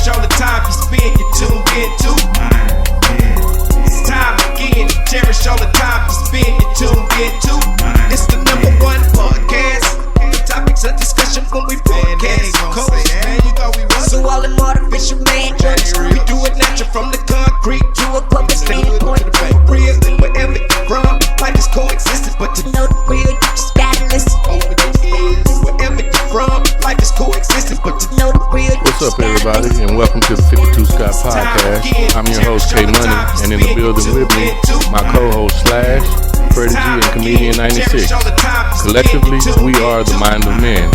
Cherish all the time you spend, you tuned into. It's time again. Cherish all the time you spend, you tuned into. It's the #1 podcast. The topics of discussion when we broadcast. So all them artificial man jokes, we do it natural from the concrete to a public standpoint. Real, wherever you're from, life is coexistence, but to know the real, you just gotta listen. Wherever you're from, life is coexistence, but to know the real. What's up, everybody, and welcome to the 52 Scott Podcast. I'm your host, K Money, and in the building with me, my co-host Slash, Freddie G, and Comedian 96. Collectively, we are the Mind of Men.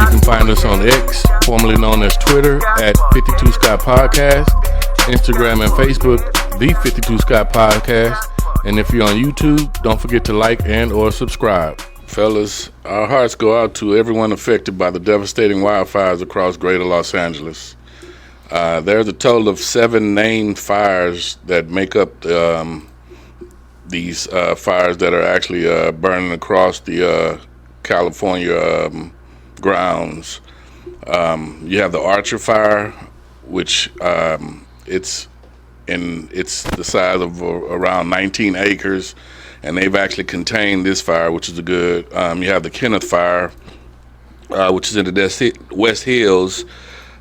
You can find us on X, formerly known as Twitter, at 52 Scott Podcast, Instagram and Facebook, the 52 Scott Podcast, and if you're on YouTube, don't forget to like and or subscribe. Fellas, our hearts go out to everyone affected by the devastating wildfires across greater Los Angeles. There's a total of 7 named fires that make up these fires that are actually burning across the California grounds. You have the Archer Fire, which it's the size of around 19 acres, and they've actually contained this fire, which is good. You have the Kenneth Fire, which is in the West Hills.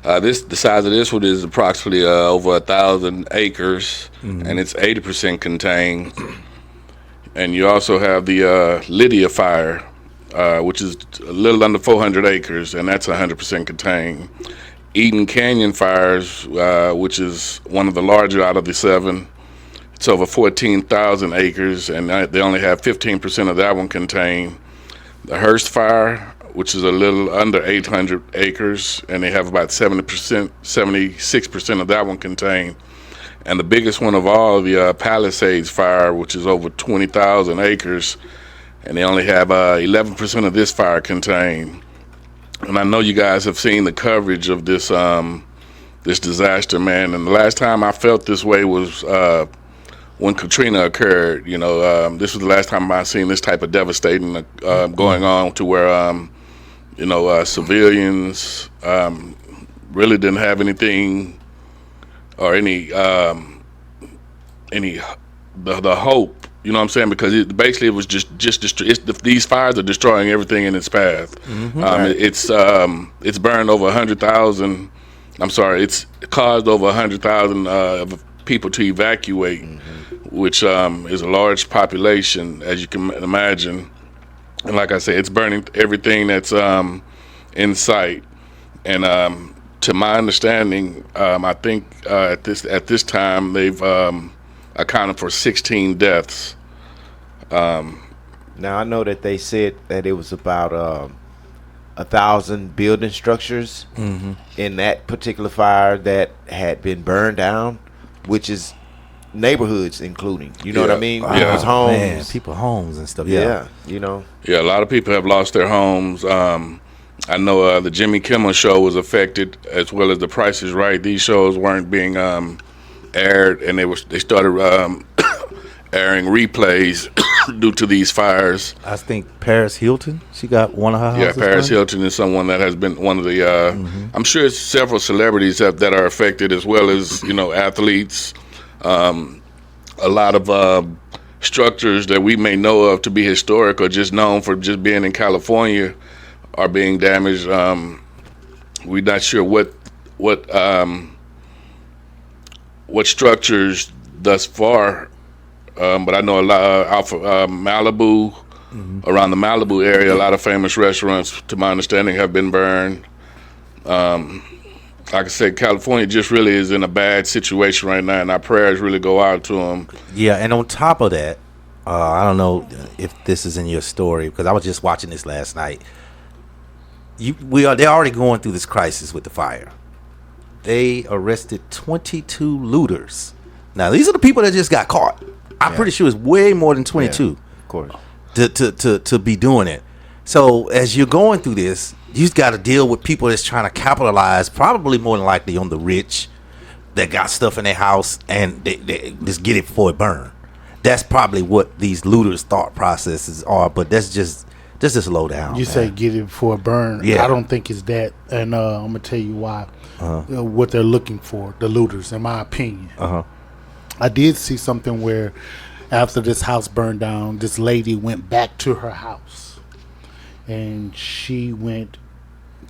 The size of this one is approximately over 1,000 acres, and it's 80% contained. And you also have the Lydia Fire, which is a little under 400 acres, and that's 100% contained. Eden Canyon Fires, which is one of the larger out of the 7. It's over 14,000 acres, and they only have 15% of that one contained. The Hearst Fire, which is a little under 800 acres, and they have about 76% of that one contained. And the biggest one of all, the Palisades Fire, which is over 20,000 acres, and they only have 11% of this fire contained. And I know you guys have seen the coverage of this this disaster, man. And the last time I felt this way was when Katrina occurred. You know, this was the last time I seen this type of devastating going on, to where civilians really didn't have anything or any the hope. You know what I'm saying? Because it was just these fires are destroying everything in its path. Right. It's burned over 100,000. I'm sorry, it's caused over 100,000 people to evacuate, which is a large population, as you can imagine. And like I said, it's burning everything that's in sight. And to my understanding, I think at this time they've accounted for 16 deaths. Now I know that they said that it was about 1,000 building structures in that particular fire that had been burned down, which is neighborhoods including. You know what I mean? People's homes, man, people homes and stuff. Yeah, you know. Yeah, a lot of people have lost their homes. I know the Jimmy Kimmel show was affected, as well as The Price is Right. These shows weren't being aired, and they started airing replays due to these fires. I think Paris Hilton, she got one of her houses. Yeah, Paris Hilton is someone that has been one of the. I'm sure it's several celebrities that are affected, as well as athletes. A lot of structures that we may know of to be historic or just known for just being in California are being damaged. We're not sure what structures thus far, but I know a lot off Malibu, around the Malibu area, a lot of famous restaurants, to my understanding, have been burned. Like I said, California just really is in a bad situation right now, and our prayers really go out to them. Yeah, and on top of that, I don't know if this is in your story, because I was just watching this last night. They're already going through this crisis with the fire. They arrested 22 looters. Now, these are the people that just got caught. I'm pretty sure it's way more than 22. Yeah, of course. To be doing it. So as you're going through this, you've got to deal with people that's trying to capitalize, probably more than likely on the rich that got stuff in their house and they just get it before it burns. That's probably what these looters' thought processes are. But that's Just slow down. You say get it for a burn. Yeah. I don't think it's that, and I'm gonna tell you why. What they're looking for, the looters, in my opinion. I did see something where after this house burned down, this lady went back to her house, and she went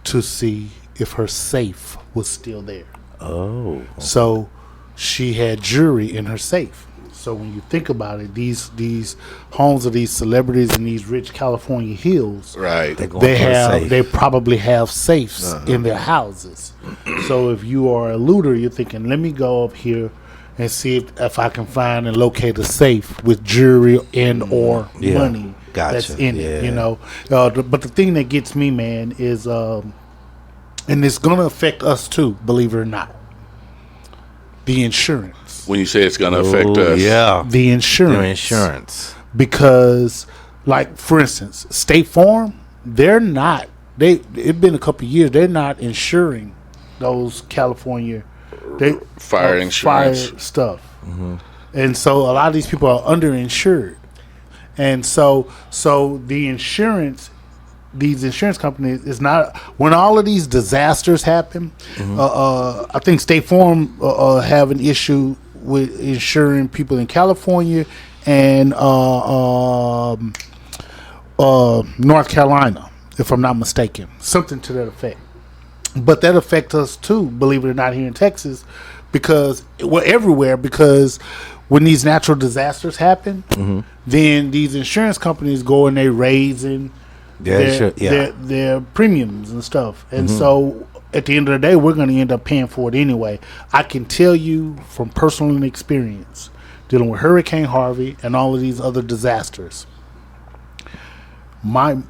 to see if her safe was still there. Oh. So she had jewelry in her safe. So when you think about it, these homes of these celebrities in these rich California hills, Right. they probably have safes in their houses. So if you are a looter, you're thinking, let me go up here and see if I can find and locate a safe with jewelry and or money that's in it. You know, but the thing that gets me, man, is and it's gonna affect us too, believe it or not. The insurance. When you say it's going to affect us. Yeah. The insurance. Your insurance. Because, like, for instance, State Farm, it's been a couple of years, they're not insuring those California Fire insurance. fire stuff. And so a lot of these people are underinsured. And so the insurance, these insurance companies is not, when all of these disasters happen, I think State Farm have an issue with insuring people in California and North Carolina, if I'm not mistaken, something to that effect. But that affects us too, believe it or not, here in Texas, because everywhere, because when these natural disasters happen, then these insurance companies go and they raising their premiums and stuff. And so at the end of the day, we're going to end up paying for it anyway. I can tell you from personal experience, dealing with Hurricane Harvey and all of these other disasters, I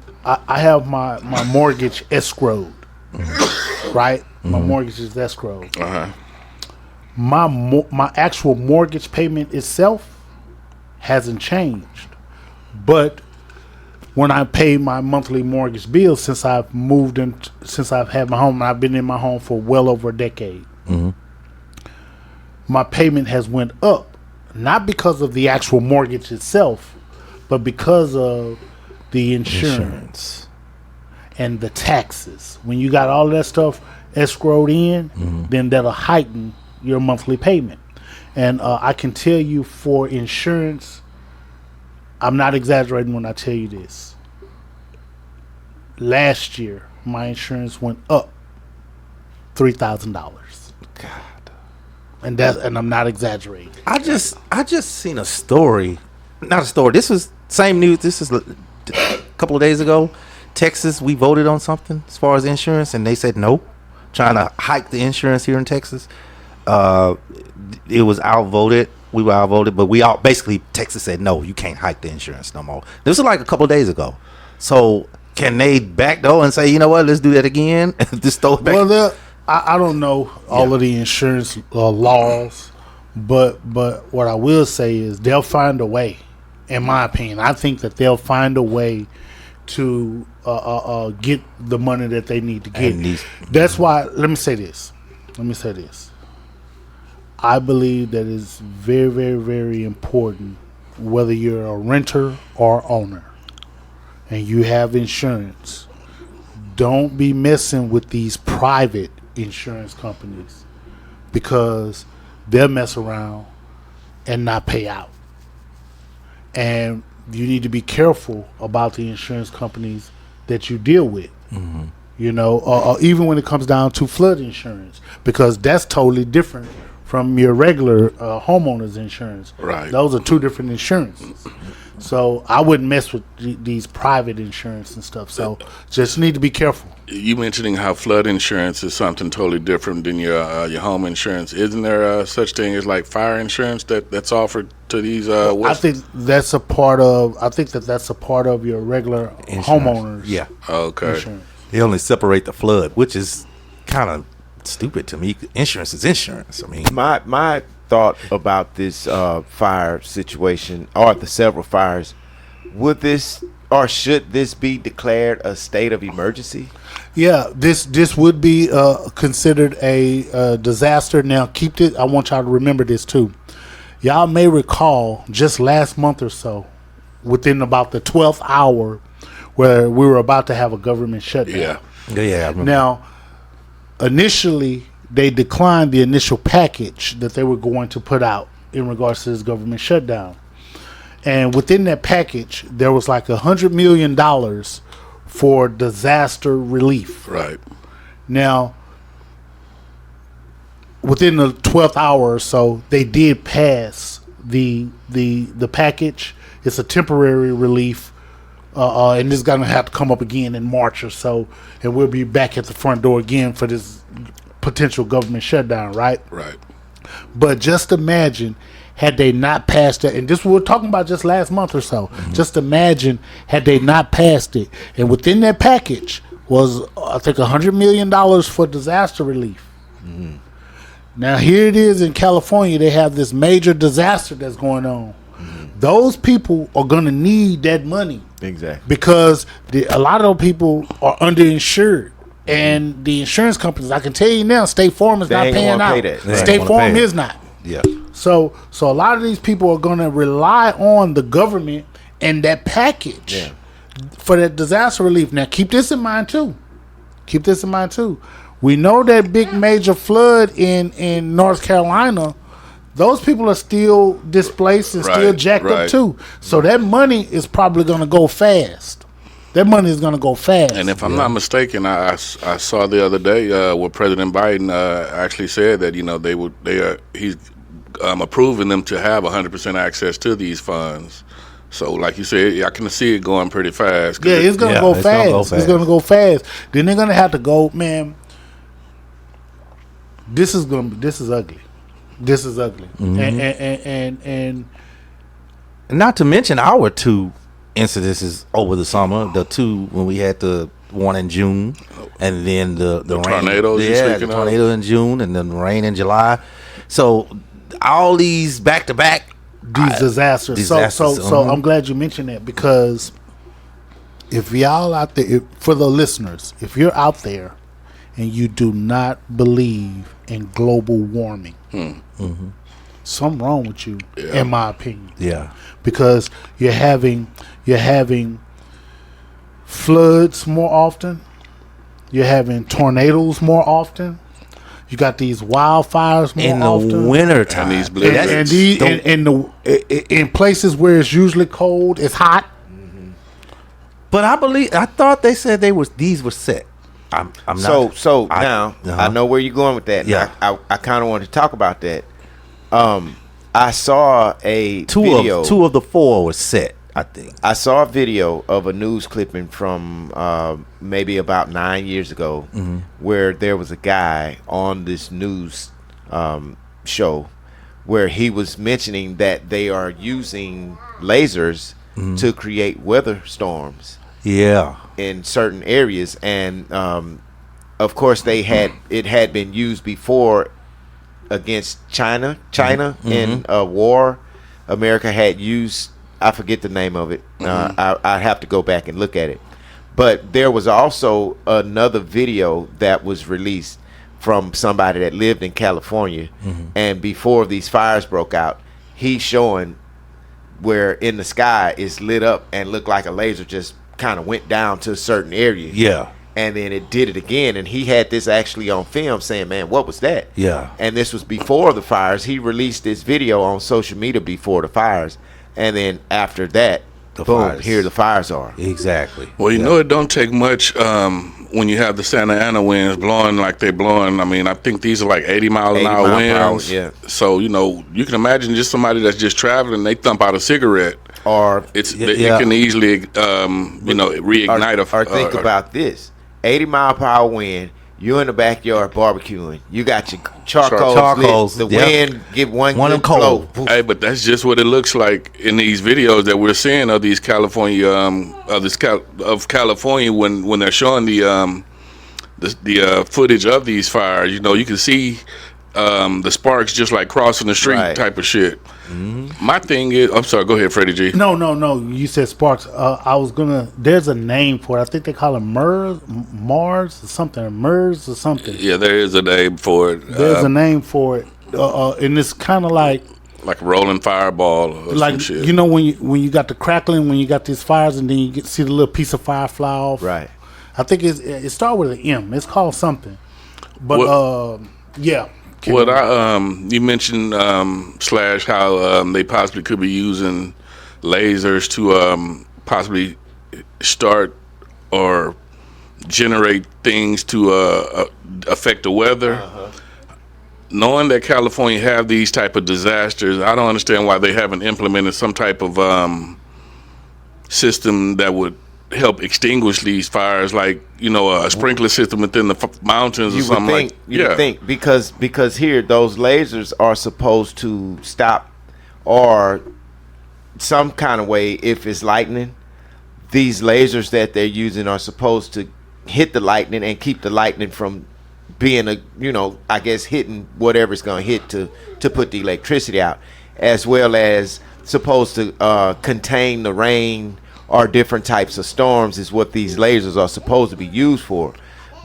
have my mortgage escrowed, right? My mortgage is escrowed. My actual mortgage payment itself hasn't changed, but when I pay my monthly mortgage bill, since I've moved in, since I've had my home, and I've been in my home for well over a decade, my payment has went up, not because of the actual mortgage itself, but because of the insurance and the taxes. When you got all that stuff escrowed in, then that'll heighten your monthly payment. And I can tell you, for insurance, I'm not exaggerating when I tell you this. Last year, my insurance went up $3,000. God. And I'm not exaggerating. I just seen a story. Not a story. This was same news. This is a couple of days ago. Texas, we voted on something as far as insurance, and they said no. Trying to hike the insurance here in Texas. It was outvoted. We were outvoted, but basically Texas said no, you can't hike the insurance no more. This was like a couple of days ago. So can they backdoor and say, you know what, let's do that again? Just throw it back. Well, I don't know all of the insurance laws, but what I will say is they'll find a way. In my opinion, I think that they'll find a way to get the money that they need to get. That's why. Let me say this. I believe that it's very, very, very important, whether you're a renter or owner and you have insurance, don't be messing with these private insurance companies, because they'll mess around and not pay out. And you need to be careful about the insurance companies that you deal with. You know, even when it comes down to flood insurance, because that's totally different from your regular homeowner's insurance. Right. Those are two different insurances. So I wouldn't mess with these private insurance and stuff. So just need to be careful. You mentioning how flood insurance is something totally different than your home insurance. Isn't there such thing as like fire insurance that's offered to these? I think that's a part of. I think that's a part of your regular Insurance. homeowners. Yeah. Okay. Insurance. They only separate the flood, which is kind of stupid to me. Insurance is insurance. I mean, My thought about this fire situation, or the several fires, would this or should this be declared a state of emergency? Yeah, this would be considered a disaster. Now, keep this. I want y'all to remember this too. Y'all may recall just last month or so, within about the 12th hour, where we were about to have a government shutdown. Yeah. Yeah, I remember. Now, initially, they declined the initial package that they were going to put out in regards to this government shutdown. And within that package, there was like $100 million for disaster relief. Right. Now, within the 12th hour or so, they did pass the package. It's a temporary relief, and this is going to have to come up again in March or so, and we'll be back at the front door again for this potential government shutdown, right? Right. But just imagine had they not passed it, and this we were talking about just last month or so. Just imagine had they not passed it, and within that package was I think $100 million for disaster relief. Now here it is in California. They have this major disaster that's going on. Those people are going to need that money Exactly. because a lot of those people are underinsured. And the insurance companies, I can tell you now, State Farm is They not ain't paying gonna out. pay that. They ain't State gonna Farm pay it. is not. Yeah. So a lot of these people are going to rely on the government and that package Yeah. for that disaster relief. Now, keep this in mind too. We know that big major flood in North Carolina. Those people are still displaced and still Right, jacked up right. too. So that money is probably going to go fast. That money is going to go fast. And if I'm not mistaken, I saw the other day where President Biden actually said that he's approving them to have 100% access to these funds. So, like you said, I can see it going pretty fast. 'Cause Yeah, it's gonna go it's gonna go fast. It's gonna go fast. Then they're gonna have to go, man. This is ugly. And And not to mention our two incidences over the summer. The two when we had the one in June, and then the rain. tornadoes you're Yeah, the speaking of? tornado in June, and then the rain in July. So all these back to back. these disasters. disasters, So I'm glad you mentioned that because if y'all out there, for the listeners, if you're out there and you do not believe in global warming, something wrong with you, in my opinion. Yeah. Because you're having floods more often, you're having tornadoes more often, you got these wildfires more In the often. winter time. And these and, blizzards. in places where it's usually cold, it's hot. But I thought they said these were set. I'm not. So I- now uh-huh. I know where you're going with that. Yeah. I kind of want to talk about that. I saw a video. Two of the four were set, I think. I saw a video of a news clipping from maybe about 9 years ago, where there was a guy on this news show where he was mentioning that they are using lasers to create weather storms Yeah. in certain areas, and of course it had been used before against China in a war. America had used, I forget the name of it. I have to go back and look at it. But there was also another video that was released from somebody that lived in California, and before these fires broke out, he's showing where in the sky it's lit up and looked like a laser just kind of went down to a certain area. Yeah. And then it did it again, and he had this actually on film saying, man, what was that? Yeah. And this was before the fires. He released this video on social media before the fires, and then after that, The boom, fires. here the fires are. Exactly. Well, you know, it don't take much when you have the Santa Ana winds blowing like they're blowing. I mean, I think these are like 80 mile an 80 hour mile per hour, winds. yeah. So, you know, you can imagine just somebody that's just traveling, they thump out a cigarette. Or It Yeah. can easily, reignite or think about this: 80 mile per hour wind. You're in the backyard barbecuing. You got your charcoals. Charcoals, The yep. wind give one One of good them cold. blow. Hey, but that's just what it looks like in these videos that we're seeing of these California, of California when they're showing the footage of these fires. You know, you can see the sparks just like crossing the street Right. type of shit. My thing is, I'm sorry, go ahead, Freddie G. No. You said sparks. I was gonna. There's a name for it. I think they call it Mars or something. MERS or something. Yeah, there is a name for it. There's a name for it, and it's kind of like like a rolling fireball or Like some shit. you know when you got the crackling, when you got these fires, and then you see the little piece of fire fly off. Right. I think it started with an M. It's called something. But yeah. What you mentioned Slash how they possibly could be using lasers to possibly start or generate things to affect the weather. Knowing that California have these type of disasters, I don't understand why they haven't implemented some type of system that would help extinguish these fires, like a sprinkler system within the mountains or something You would think because here those lasers are supposed to stop or some kind of way if it's lightning. These lasers that they're using are supposed to hit the lightning and keep the lightning from being I guess hitting whatever it's going to hit to put the electricity out, as well as supposed to contain the rain or different types of storms is what these lasers are supposed to be used for.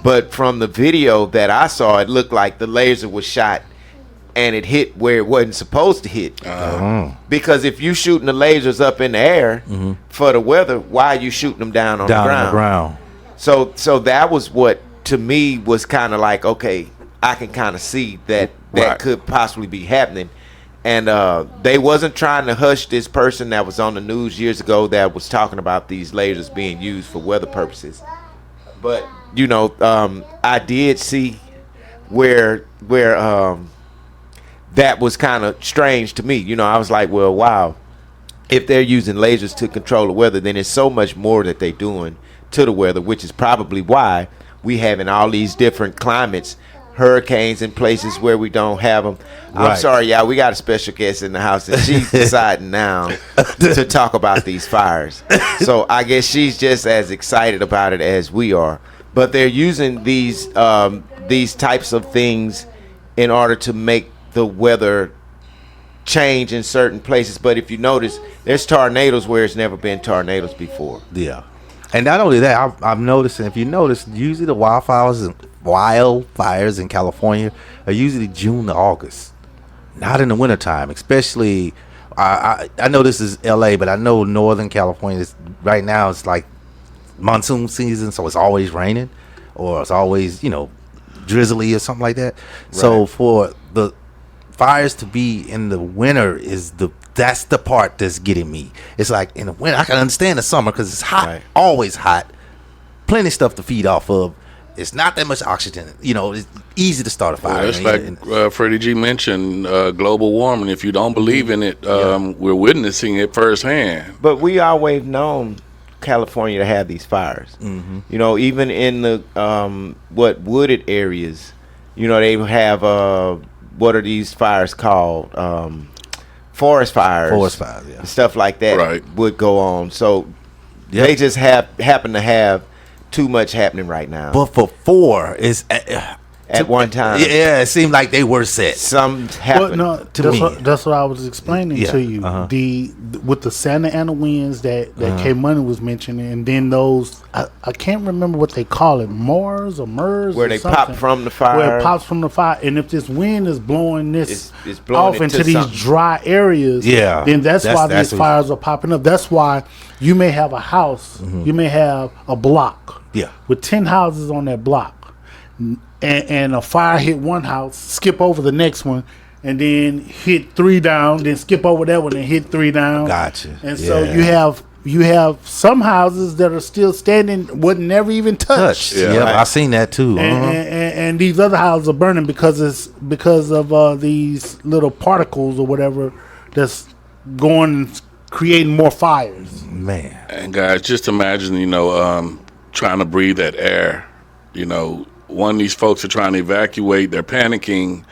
But from the video that I saw, it looked like the laser was shot and it hit where it wasn't supposed to hit. Because if you shooting the lasers up in the air for the weather, why are you shooting them down on the ground? So that was what to me was kind of like, okay, I can kind of see that could possibly be happening. And they wasn't trying to hush this person that was on the news years ago that was talking about these lasers being used for weather purposes. But I did see where that was kind of strange to me. I was like, well, wow, if they're using lasers to control the weather, then there's so much more that they're doing to the weather, which is probably why we having all these different climates, hurricanes in places where we don't have them. I'm sorry, y'all, we got a special guest in the house, and she's deciding now to talk about these fires. So I guess she's just as excited about it as we are. But they're using these types of things in order to make the weather change in certain places. But if you notice, there's tornadoes where it's never been tornadoes before. Yeah. And not only that, I'm noticing, if you notice, usually the wildfires in California are usually June to August, not in the wintertime. Especially, I know this is LA, but I know Northern California right now it's like monsoon season, so it's always raining or it's always drizzly or something like that. Right. So for the fires to be in the winter that's the part that's getting me. It's like in the winter, I can understand the summer because it's hot, always hot, plenty of stuff to feed off of. It's not that much oxygen. It's easy to start a fire. Well, it's like Freddie G mentioned, global warming. If you don't believe in it, we're witnessing it firsthand. But we always known California to have these fires. Even in the wooded areas, they have what are these fires called? Forest fires, yeah. Stuff like that would go on. So they just happen to have too much happening right now. But for four is at one time. Yeah, it seemed like they were set. Some happened to me. That's what I was explaining to you. With the Santa Ana winds that K Money was mentioning, and then those I can't remember what they call it, Mars or MERS, where or they something. pop from the fire. Where it pops from the fire, and if this wind is blowing this it's blowing off into these dry areas, then that's why these fires are popping up. That's why you may have a house, you may have a block, with 10 houses on that block. And a fire hit one house, skip over the next one, and then hit 3 down, then skip over that one and hit 3 down. Gotcha. And so you have some houses that are still standing, wasn't never even touched. Yeah, I've seen that too. And these other houses are burning because of these little particles or whatever that's going creating more fires. Man. And guys, just imagine, trying to breathe that air, one of these folks are trying to evacuate. They're panicking,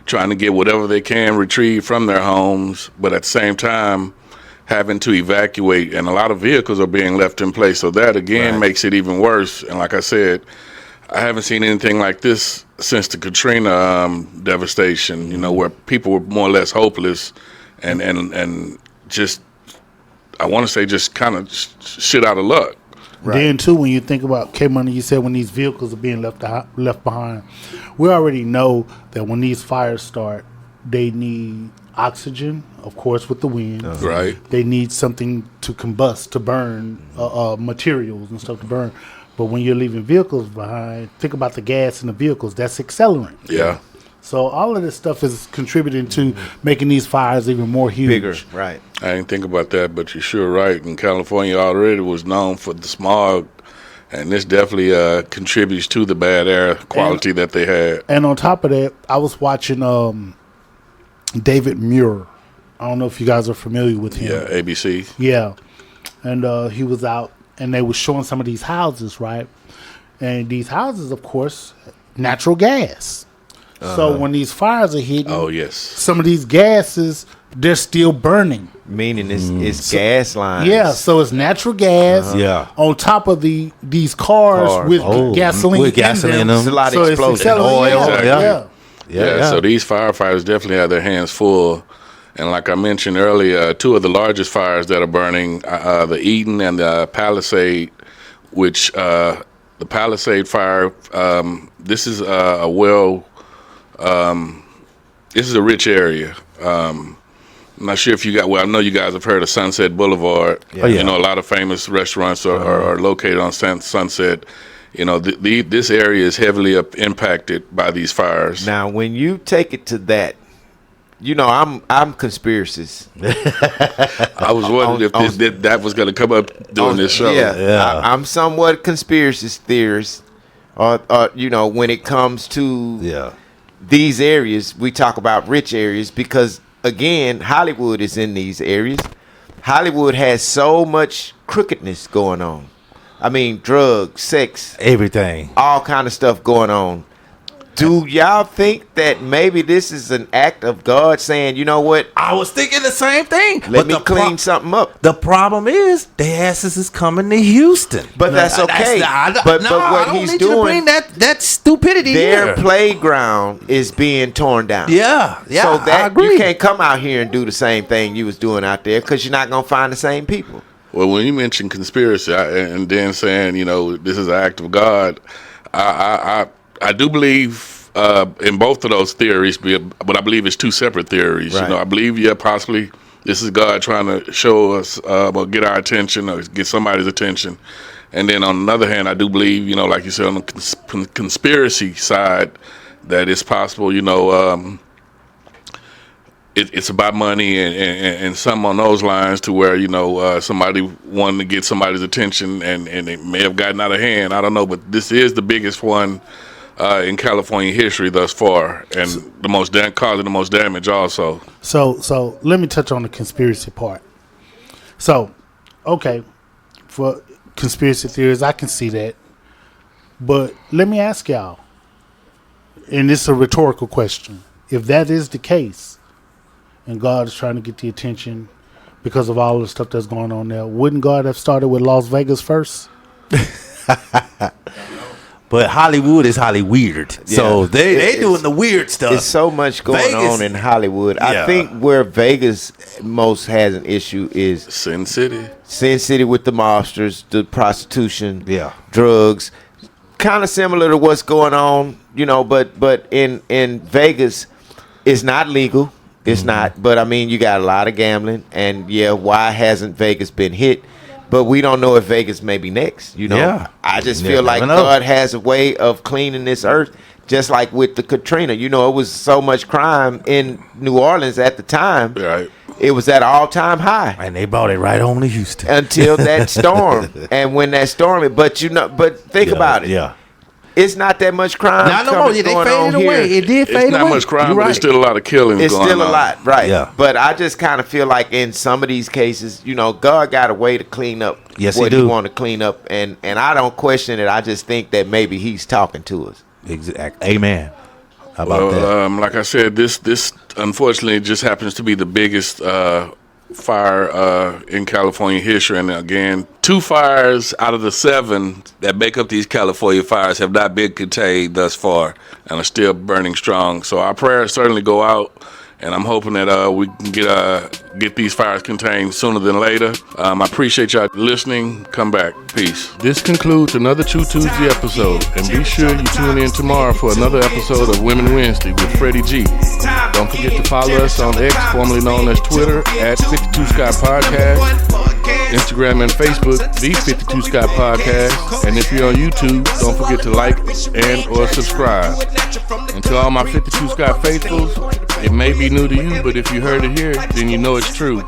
trying to get whatever they can retrieve from their homes, but at the same time having to evacuate, and a lot of vehicles are being left in place. So that, again, makes it even worse. And like I said, I haven't seen anything like this since the Katrina devastation, where people were more or less hopeless and just, I want to say, just kind of shit out of luck. Right. Then too, when you think about K-Money, you said when these vehicles are being left behind, we already know that when these fires start, they need oxygen of course, with the wind. Right. They need something to combust, to burn materials and stuff to burn. But when you're leaving vehicles behind, think about the gas in the vehicles. That's accelerant. Yeah. So all of this stuff is contributing to making these fires even more huge. Bigger, right? I didn't think about that, but you're sure right. And California already was known for the smog, and this definitely contributes to the bad air quality that they had. And on top of that, I was watching David Muir. I don't know if you guys are familiar with him. Yeah, ABC. Yeah. And he was out, and they were showing some of these houses, right? And these houses, of course, natural gas. So when these fires are hitting, Oh, yes. some of these gases, they're still burning. Meaning it's gas lines. Yeah, so it's natural gas Yeah. on top of these cars with gasoline, with gasoline in them. It's a lot So of it's explosions. accelerating. Oil, Yeah. Yeah, so these firefighters definitely have their hands full. And like I mentioned earlier, two of the largest fires that are burning, the Eden and the Palisade, which the Palisade fire, this is this is a rich area. I'm not sure if you got, well, I know you guys have heard of Sunset Boulevard. Oh, yeah. You know, a lot of famous restaurants are located on Sunset. You know, this area is heavily impacted by these fires. Now, when you take it to that, you know, I'm conspiracies. I was wondering if that was going to come up during this show. Yeah. I'm somewhat conspiracy theorist. You know, when it comes to these areas, we talk about rich areas because, again, Hollywood is in these areas. Hollywood has so much crookedness going on. I mean, drugs, sex, Everything. all kind of stuff going on. Do y'all think that maybe this is an act of God saying, you know what, I was thinking the same thing. let me clean something up? The problem is the asses is coming to Houston. But that's okay. But what I don't he's need you to doing, bring that stupidity their here. playground is being torn down. Yeah, So I that agree. you can't come out here and do the same thing you was doing out there because you're not gonna find the same people. Well, when you mention conspiracy and then saying, you know, this is an act of God, I do believe in both of those theories, but I believe it's two separate theories. Right. You know, I believe, possibly this is God trying to show us or get our attention or get somebody's attention. And then on the other hand, I do believe, you know, like you said, on the conspiracy side, that it's possible, you know, it's about money and something on those lines to where, you know, somebody wanted to get somebody's attention and it may have gotten out of hand. I don't know, but this is the biggest one in California history thus far, and the most causing the most damage also. So let me touch on the conspiracy part. So, okay, for conspiracy theories, I can see that. But let me ask y'all, and this is a rhetorical question. If that is the case, and God is trying to get the attention because of all the stuff that's going on there, wouldn't God have started with Las Vegas first? But Hollywood is Hollyweird. So they doing the weird stuff. There's so much going on in Hollywood. I think where Vegas most has an issue is Sin City. Sin City with the mobsters, the prostitution, drugs, kind of similar to what's going on, you know. But in Vegas, it's not legal. It's not. But I mean, you got a lot of gambling, and why hasn't Vegas been hit? But we don't know if Vegas may be next. You know, I just feel like God has a way of cleaning this earth, just like with the Katrina. You know, it was so much crime in New Orleans at the time. Right. It was at all-time high. And they brought it right home to Houston. Until that storm. And when that storm, but think about it. Yeah. It's not that much crime. Not no more. They faded away. It did fade away. It's not much crime, but there's still a lot of killings it's going on. It's still a lot, right. Yeah. But I just kind of feel like in some of these cases, you know, God got a way to clean up what he want to clean up. And I don't question it. I just think that maybe he's talking to us. Exactly. Amen. How about that? Like I said, this unfortunately just happens to be the biggest fire in California history. And again, 2 fires out of the 7 that make up these California fires have not been contained thus far and are still burning strong. So our prayers certainly go out and I'm hoping that we can get these fires contained sooner than later. I appreciate y'all listening. Come back. Peace. This concludes another True Tuesday episode, and be sure you tune in tomorrow for another episode of Women Wednesday with Freddie G. Don't forget to follow us on X, formerly known as Twitter, at 52 Scott Podcast, Instagram and Facebook, the 52 Scott Podcast, and if you're on YouTube, don't forget to like and or subscribe. And to all my 52 Scott faithfuls, it may be new to you, but if you heard it here, then you know it's true.